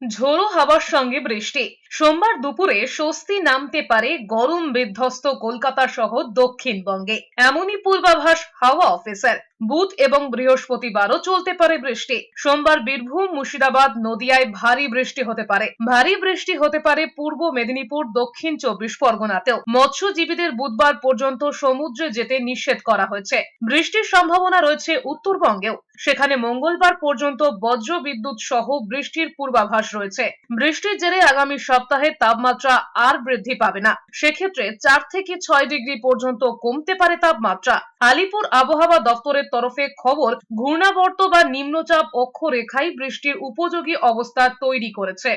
ঝোড়ো হাওয়ার সঙ্গে বৃষ্টি। সোমবার দুপুরে স্বস্তি নামতে পারে গরম বিধ্বস্ত কলকাতা সহ দক্ষিণবঙ্গে, এমনই পূর্বাভাস হাওয়া অফিসের। বুধ এবং বৃহস্পতিবারও চলতে পারে বৃষ্টি। সোমবার বীরভূম, মুর্শিদাবাদ, নদিয়ায় ভারী বৃষ্টি হতে পারে। ভারী বৃষ্টি হতে পারে পূর্ব মেদিনীপুর, দক্ষিণ 24 পরগনাতেও। মৎস্যজীবীদের বুধবার পর্যন্ত সমুদ্রে যেতে নিষেধ করা হয়েছে। বৃষ্টির সম্ভাবনা রয়েছে উত্তরবঙ্গেও, সেখানে মঙ্গলবার পর্যন্ত বজ্র বিদ্যুৎ সহ বৃষ্টির পূর্বাভাস রয়েছে। বৃষ্টির জেরে আগামী সপ্তাহে তাপমাত্রা আর বৃদ্ধি পাবে না। সেক্ষেত্রে 4 থেকে 6 ডিগ্রি পর্যন্ত কমতে পারে তাপমাত্রা। আলিপুর আবহাওয়া দপ্তরের তরফে খবর, ঘূর্ণাবর্ত বা নিম্নচাপ অক্ষরেখায় বৃষ্টির উপযোগী অবস্থা তৈরি করেছে।